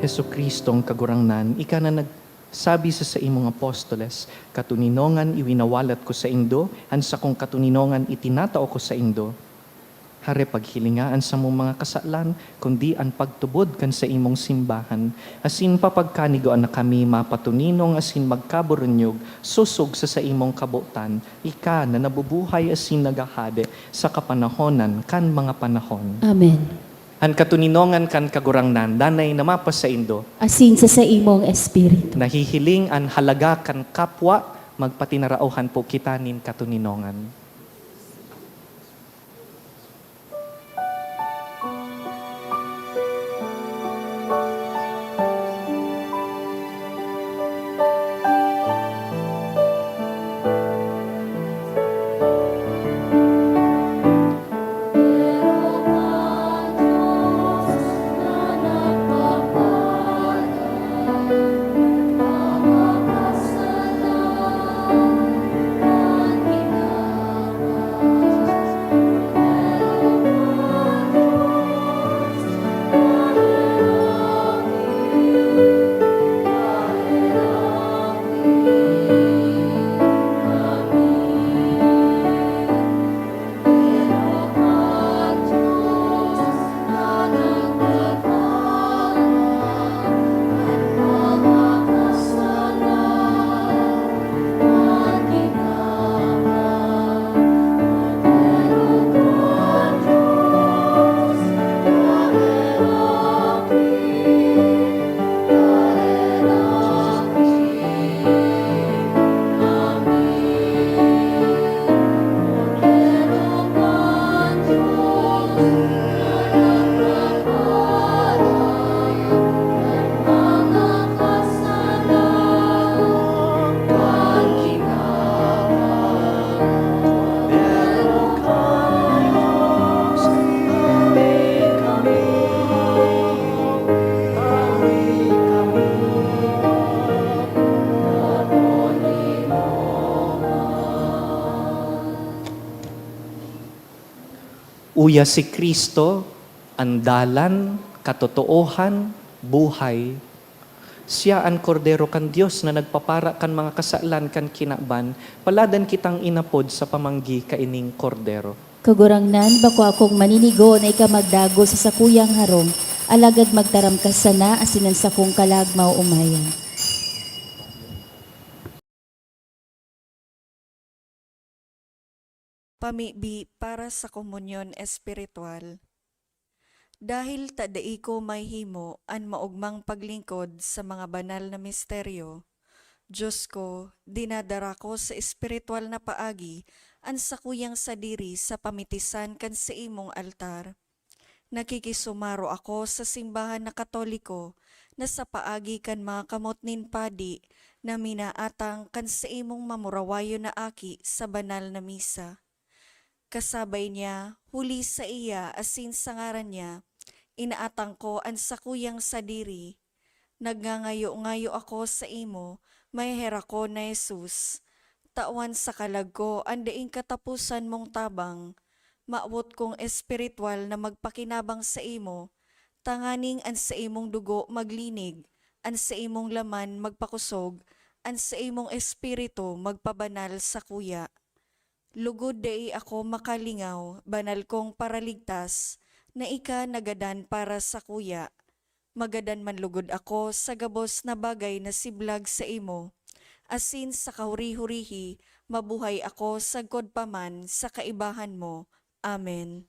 Heso Kristong kagurangnan, ika na nagsabi sa imong apostoles, katuninongan iwinawalat ko sa indo, ansa kong katuninongan itinatao ko sa indo. Hare paghilingaan sa mong mga kasalan, kundi ang pagtubod kan sa imong simbahan. Asin papagkanigoan na kami mapatuninong asin magkaburunyog, susog sa imong kabutan, ika na nabubuhay asin nagahade sa kapanahonan kan mga panahon. Amen. Ang katuninongan kan kagurangnan, danay namapas sa indo, Asin sa imong espiritu. nahihiling ang halaga kan kapwa, magpatinarauhan po kita nin katuninongan. Uya si Kristo, andalan, katotoohan, buhay. Siya ang kordero kan Dios na nagpapara kan mga kasalan kan kinaban, paladan kitang inapod sa pamanggi kaining kordero. Kagurangnan, bako akong maninigo na ikamagdago sa sakuyang harong, alagad magtaram ka sana asinan sa kong kalagmaw umayan. Pamibi para sa komunyon espiritual. Dahil tadai ko may himo an maugmang paglingkod sa mga banal na misteryo, Diyos ko, dinadara ko sa espiritual na paagi an sakuyang sadiri sa pamitisan kan sa imong altar. Nakikisumaro ako sa simbahan na Katoliko na sa paagi kan mga kamot nin padi na minaatang kan sa imong mamurawayo na aki sa banal na misa. Kasabay niya, huli sa iya asin sa ngaran niya, inaatang ko ang sakuyang sadiri. Nagngangayo-ngayo ako sa imo, may hera ko na Jesus. Tawan sa kalag ko, andaing katapusan mong tabang. Maawot kong espiritual na magpakinabang sa imo, tanganing an sa imong dugo maglinig, an sa imong laman magpakusog, an sa imong espiritu magpabanal sa kuya. Lugod dai ako makalingaw, banal kong paraligtas, na ika nagadan para sa kuya. Magadan man lugod ako sa gabos na bagay na siblag sa imo. Asin sa kahuri-hurihi, mabuhay ako sa godpaman sa kaibahan mo. Amen.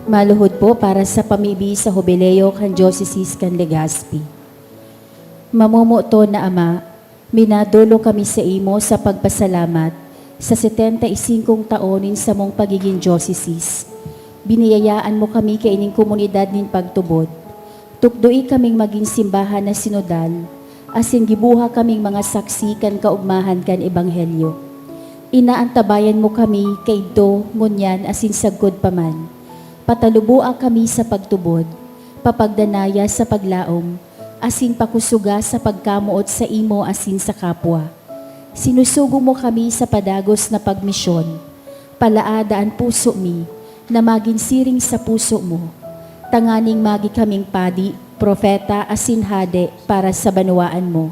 Maluhod po para sa pamibi sa Jubileo kan Diocese kan Legazpi. Mamumuto na Ama, minadulo kami sa imo sa pagpasalamat sa 75 taonin sa mong pagiging diocese. Biniyayaan mo kami kaining komunidad nin pagtubod. Tukdoi kaming maging simbahan na sinodal, asin gibuha kaming mga saksi kan kaugmahan kan ebanghelyo. Inaantabayan mo kami kay do ngunyan asin sagkod paman. Patalubua kami sa pagtubod, papagdanaya sa paglaom, asin pakusuga sa pagkamuot sa imo asin sa kapwa. Sinusugo mo kami sa padagos na pagmisyon, palaadaan puso mi, na maging siring sa puso mo. Tanganing magi kaming padi, propeta asin hade para sa banwaan mo.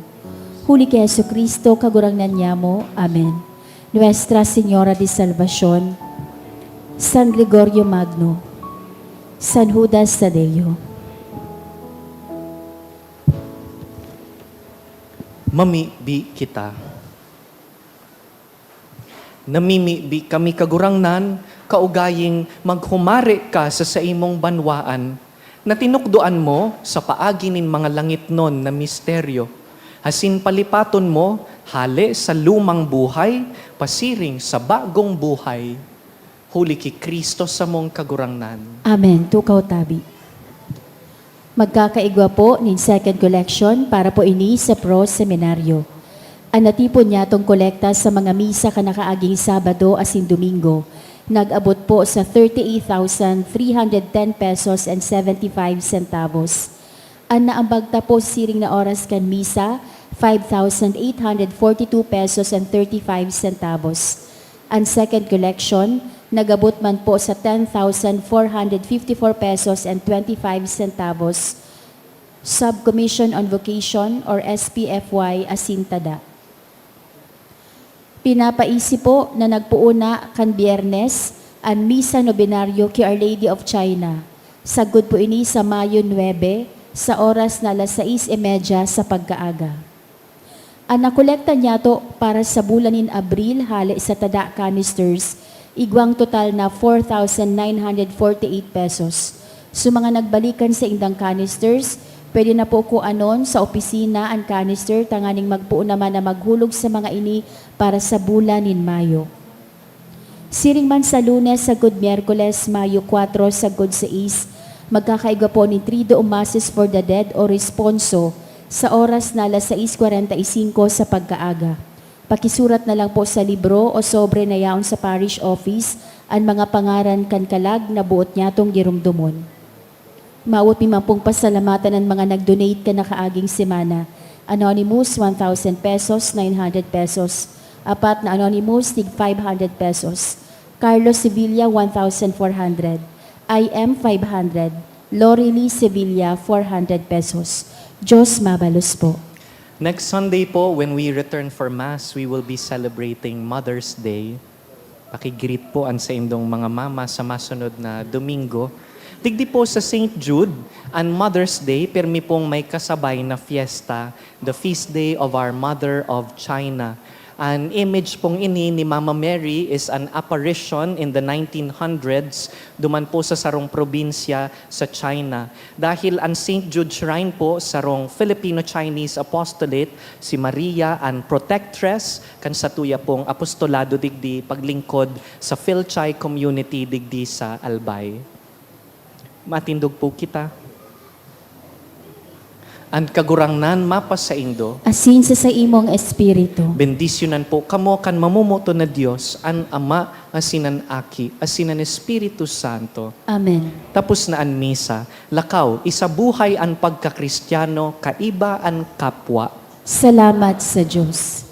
Huli kay Jesucristo kagurangnan niya mo. Amen. Nuestra Señora de Salvación, San Gregorio Magno, San Judas Tadeo. Mamibi kita. Namimibi kami kagurangnan, kaugaying maghumari ka sa imong banwaan, na tinukduan mo sa paagi nin mga langit non na misteryo. Hasin palipaton mo, hali sa lumang buhay, pasiring sa bagong buhay. Huli ki Kristo sa mong kagurangnan. Amen. Tukaw tabi. Magkakaigwa po nin second collection para po ini sa Pro Seminaryo. Ang natipon niya tong kolekta sa mga misa kanakaaging Sabado asin Domingo, nag-abot po sa 38,310 pesos and 75 centavos. Ang naambag tapos siring na oras kan misa, 5,842 pesos and 35 centavos. Ang second collection, nag-abot man po sa 10,454 pesos and 25 centavos. Subcommission on Vocation or SPFY Asintada. Pinapaisip po na nagpuuna kan Biyernes ang Misa Nobenaryo kay Our Lady of China. Sagod po ini sa Mayo 9 sa oras na alas 6:30 sa pagkaaga. Ang nakolekta niya to para sa bulanin Abril hali sa tada canisters, igwang total na 4,948 pesos. So mga nagbalikan sa indang canisters, pwede na po ko anon sa opisina ang canister, tanganing magpuo naman na maghulog sa mga ini para sa bulan nin Mayo. Siring man sa Lunes, sa Good Miyerkules, Mayo 4, sa Good 6, magkakaiga po ni Trido Masses for the Dead o Responso sa oras na alas 6:45 sa pagkaaga. Pakisurat na lang po sa libro o sobre na yaon sa parish office ang mga pangaran kan kalag na buot niya tong girumdumon. Maawat mi pong pasalamatan ang mga nag-donate ka na kaaging semana. Anonymous, 1,000 pesos, 900 pesos. Apat na Anonymous, tig 500 pesos. Carlos Sevilla, 1,400. IM, 500. Lori Lee Sevilla, 400 pesos. Diyos mabalos po. Next Sunday po, when we return for Mass, we will be celebrating Mother's Day. Pakigreet po ang sa indong mga mama sa masunod na Domingo. Digdi po sa St. Jude, ang Mother's Day, permi pong may kasabay na fiesta, the feast day of our Mother of China. An image pong ini ni Mama Mary is an apparition in the 1900s, duman po sa sarong probinsya sa China. Dahil ang St. Jude Shrine po, sarong Filipino-Chinese apostolate, si Maria ang protectress, kan satuya pong apostolado digdi paglingkod sa Philchai community digdi sa Albay. Matindog po kita. Ang kagurangnan mapas sa indo, Asin sa imong espiritu. bendisyonan po kamo kan mamumuto na Dios, ang Ama, asinan Aki, asinan Espiritu Santo. Amen. Tapos na ang misa, lakaw, isabuhay ang pagkakristyano, kaiba ang kapwa. Salamat sa Diyos.